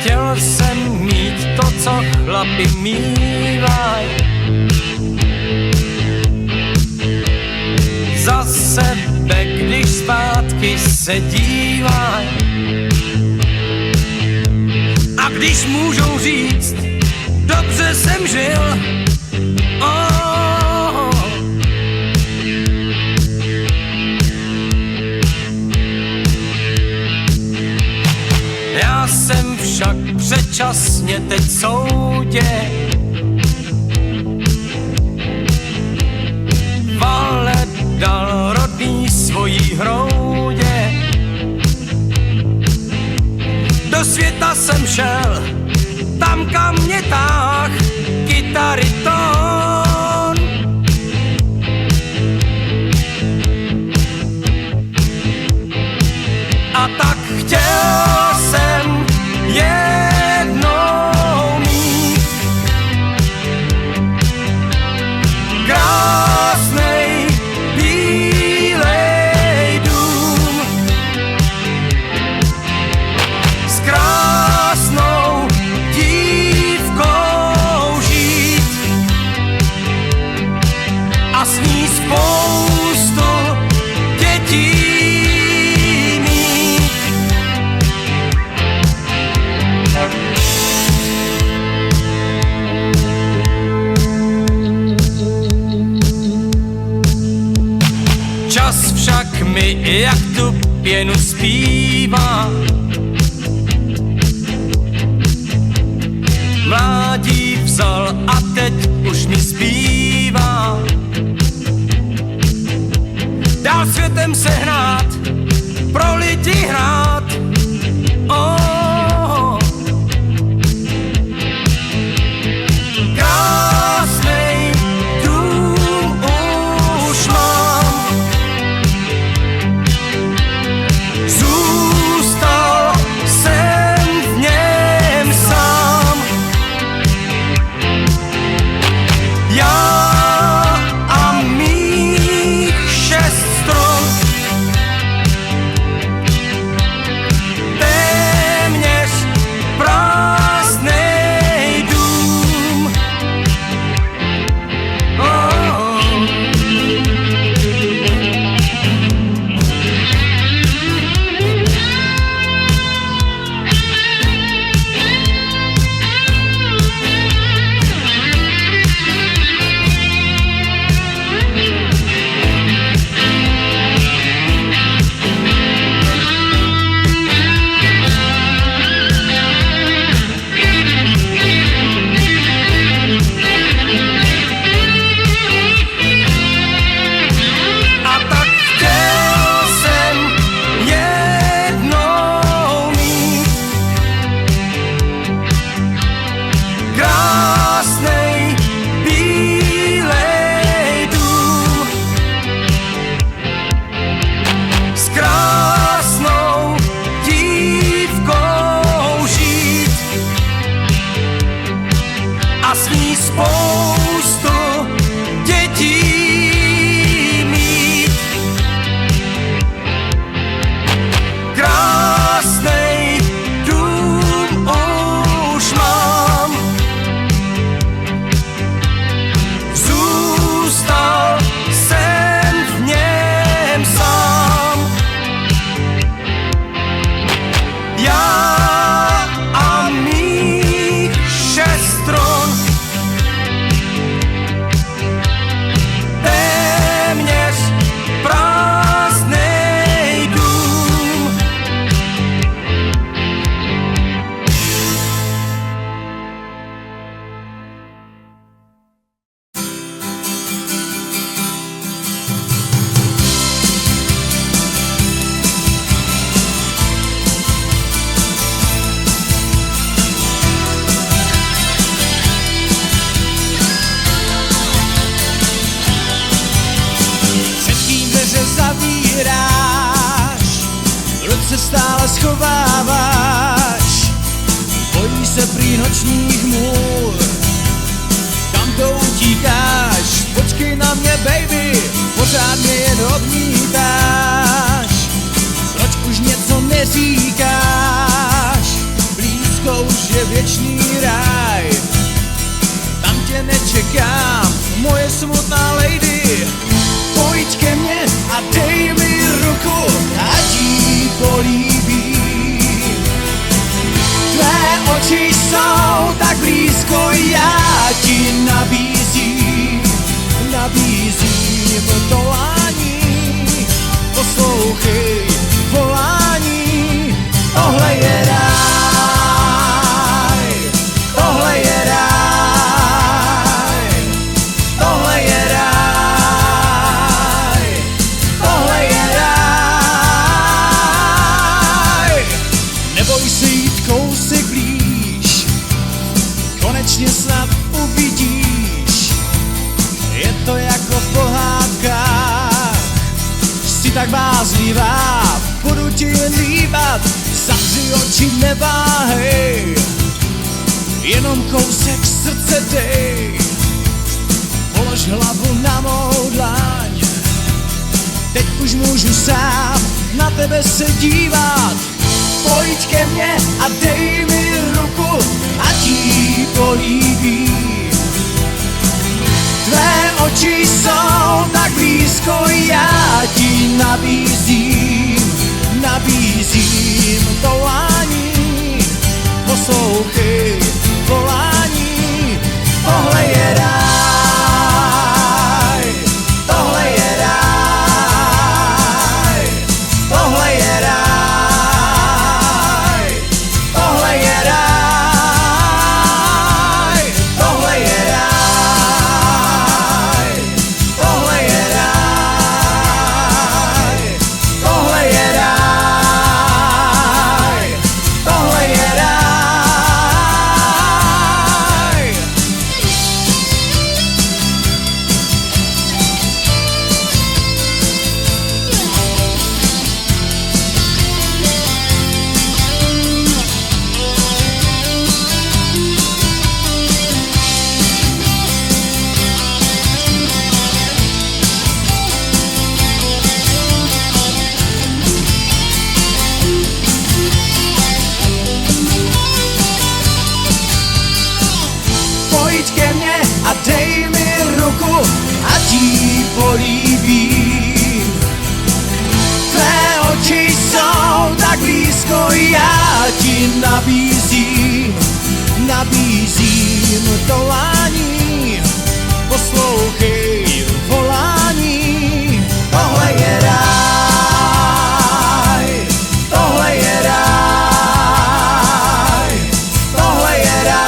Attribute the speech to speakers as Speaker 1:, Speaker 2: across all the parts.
Speaker 1: chtěl jsem mít to, co chlapi mívaj. Za sebe, když zpátky se dívaj. A když můžou říct, dobře jsem žil, Já jsem však předčasně teď soudě Valet dal rodný svojí hroudě. Do světa jsem šel, tam kam mě táh kytary tón. A tak chtěl jsem jednou mít krásnej bílej dům s krásnou dívkou žít a s ní spoustu dětí. Čas však mi jak tu pěnu zpívá. Mládí vzal a teď už mi zbývá dál světem se hrát, pro lidi hrát. Krásnej dům už mám, zůstal jsem v něm sám. Já a mých 6 stron, téměř prázdnej dům. A tak chtěl jsem jednou mít krásnej bílej dům s krásnou dívkou žít a s ní spoustu dětí mít. Krásnej dům už mám, zůstal jsem v něm sám. Já a mých 6 stron, téměř prázdnej dům.
Speaker 2: Předtím dveře zavíráš, ruce stále schováváš, bojí se prý nočních můr. Kam to utíkáš? Počkej na mě, baby, pořád mě jen odmítáš. Proč už něco neříkáš? Blízkou už je věčný ráj. Tam tě nečekám, moje smutná lady. Pojď ke mně a dej mi ruku, ať jí políbím. Tvé oči jsou tak blízko, já ti nabízím volání. Poslouchej volání, tohle je ráj, tohle je ráj, tohle je ráj, tohle je ráj. Neboj se jít kousek blíž, konečně snad uvidíš. Je to jako v pohádkách, jsi tak bázlivá, budu ti jen líbat, zavři oči, neváhej, jenom kousek srdce dej. Polož hlavu na mou dlaň, teď už můžu sám na tebe se dívat. Pojď ke mně a dej mi ruku, ať jí políbím. Tvé oči jsou tak blízko, já ti nabízím volání. Poslouchej volání, tohle je ráj, tohle je ráj, tohle je ráj, tohle je ráj, tohle je ráj. Pojď ke mně a dej mi ruku, ať jí políbím. Tvé oči jsou tak blízko, já ti nabízím volání. Poslouchej volání, tohle je ráj, tohle je ráj, tohle je ráj.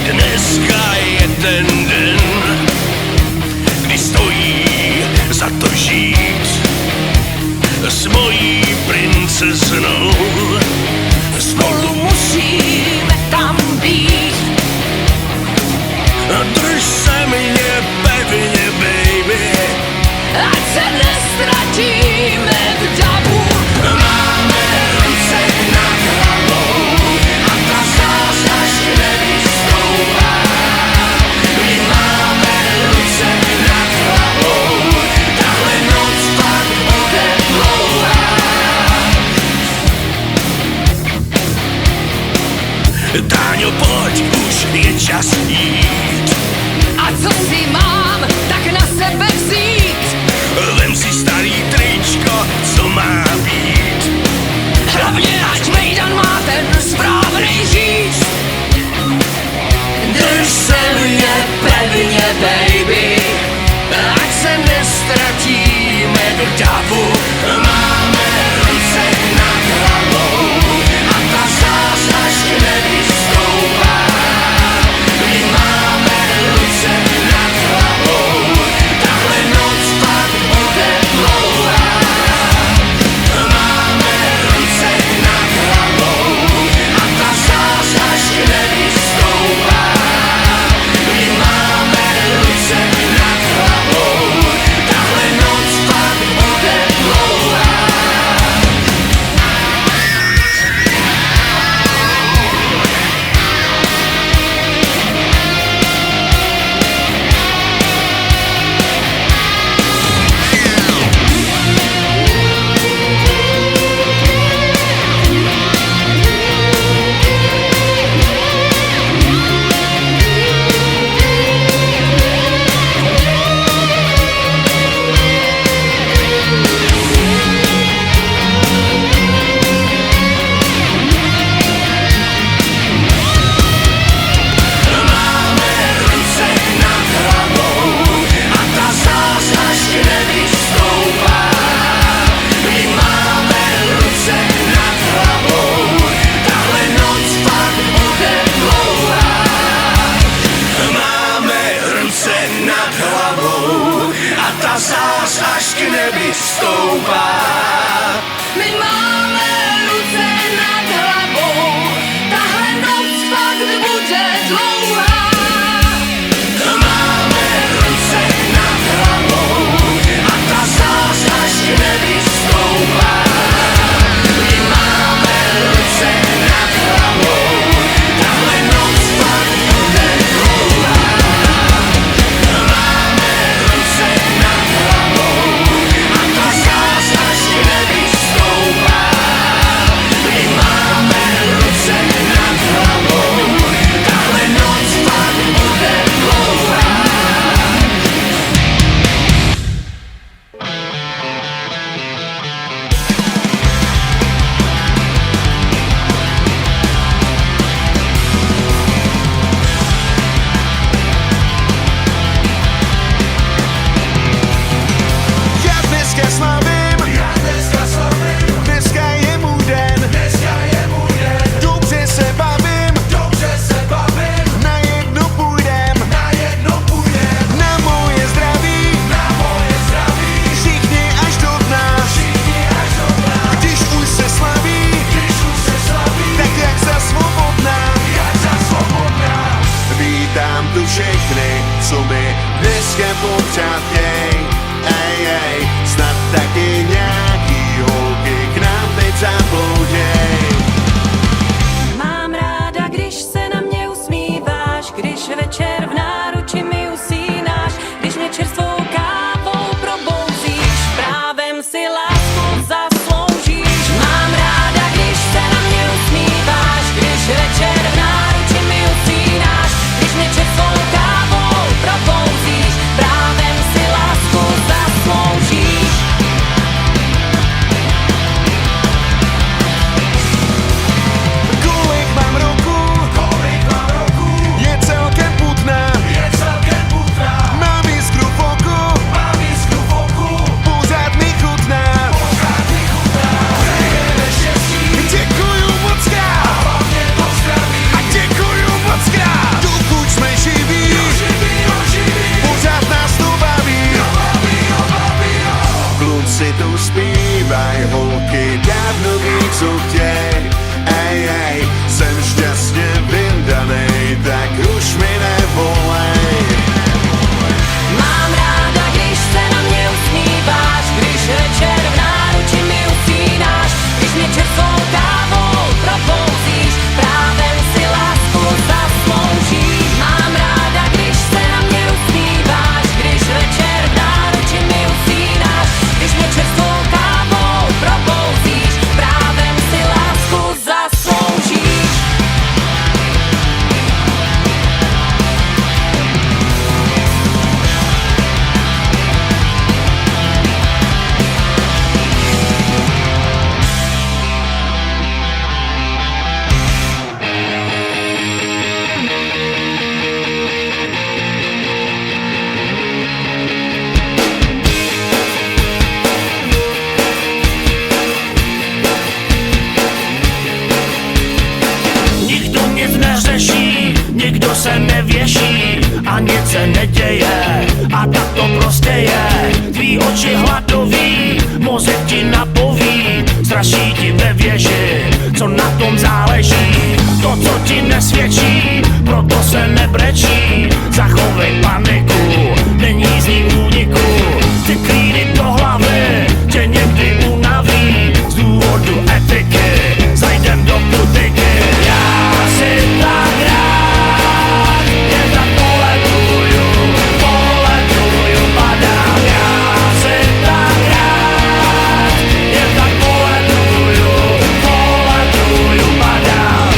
Speaker 3: Dneska je ten den, kdy stojí za to žít s mojí princeznou.
Speaker 4: Spolu musíme tam být.
Speaker 3: Drž se mě pevně, baby,
Speaker 4: Ať se nestratíme v davu.
Speaker 3: máme ruce nad hlavou a ta zář až k nebi stoupá. My máme ruce nad hlavou, tahle noc pak bude dlouhá. Táňo, pojď, už je čas jít.
Speaker 4: A co si mám tak na sebe vzít?
Speaker 3: Vem si starý tričko, co má být.
Speaker 4: Hlavně ať mejdan má ten správnej říct.
Speaker 3: Drž se mě pevně, baby, ať se nestratíme v davu. Máme ruce nad hlavou a ta zář všechny, co mi dneska popřát chtěj. Ej, ej, snad taky nějaký holky k nám teď zablouděj.
Speaker 4: Mám ráda, když se na mě usmíváš, když večer v náruči mi usínáš, když mě čerstvou kávou probouzíš, právem si lásku zasloužíš. Mám ráda, když se na mě usmíváš, když večer v náruči mi usínáš, když mě čerstvou kávou probouzíš, právem si lásku zasloužíš.
Speaker 3: Kolik mám roků, je celkem putná, mám jiskru v oku, pořád mi chutná. Děkuju moc krát, a děkuju moc krát. Dokud jsme živí, pořád nás to baví. Kluci tu zpívaj, holky dávno ví, co chtěj. Ej, ej, jsem šťastně vyndanej, tak už mi nevolej.
Speaker 4: Mám ráda, když se na mě usmíváš, když večer v náruči mi usínáš, když mě čerstvou kávou probouzíš, právem si lásku zasloužíš. Mám ráda, když se na mě usmíváš, když večer v náruči mi usínáš, když mě čerstvou kávou probouzíš, právem si lásku zasloužíš.
Speaker 5: Nikdo nic neřeší, nikdo se nevěší a nic se neděje a tak to prostě je. Tvý oči hladový, mozek ti napoví, straší ti ve věži, co na tom záleží. To, co ti nesvědčí, proto se nebrečí, zachovej paniku, není z ní úniku. Ty klíny do hlavy tě někdy unaví, z důvodu etiky zajdem do butiky. Já si tak rád, jen tak poletuju, padám. Já si tak rád, jen tak poletuju, padám.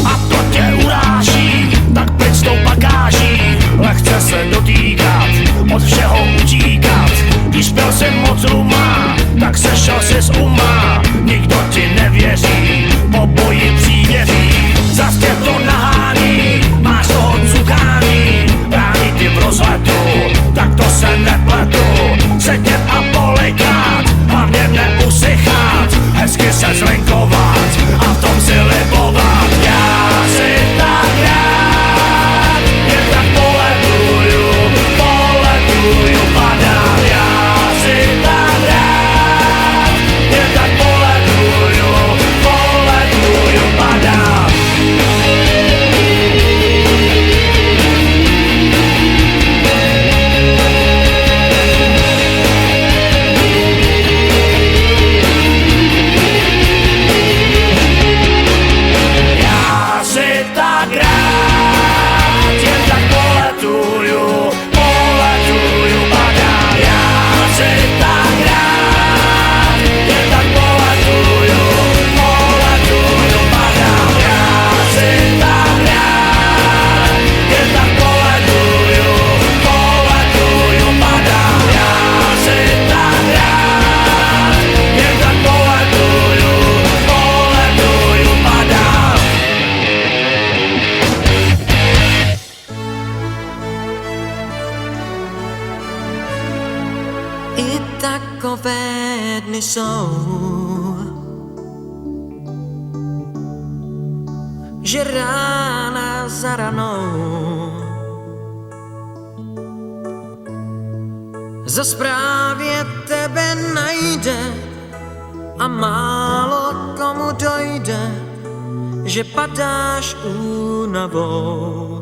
Speaker 5: A to tě uráží, tak pryč s tou bagáží, lehce se dotýkat, od všeho utíkat. Když pil si moc ruma, tak sešel si z uma, nikdo ti nevěří, po boji přívěří. Zas tě to nahání, máš toho cukání, brání ti v rozletu, tak to se nepletu. Sedět a polikát, hlavně neusychat, hezky se zlinkovat a v tom si libovat. Já si tak rád, jen tak poletuju, padám. Já si tak rád, jen tak poletuju, padám. Já si tak rád, jen tak poletuju, padám. Já si tak rád, jen tak poletuju, padám. Já si tak rád, jen tak poletuju, padám. Já si tak rád, jen tak poletuju, padám.
Speaker 6: I takové dny jsou, že rána za ranou Zas právě tebe najde a málo komu dojde, že padáš únavou.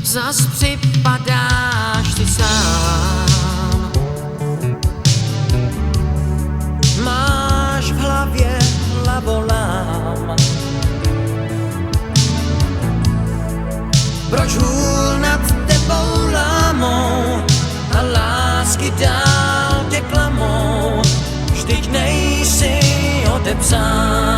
Speaker 6: Zas připadáš si sám, máš v hlavě hlavolám. Proč hůl nad tebou lámou a lásky dál tě klamou? Vždyť nejsi odepsán.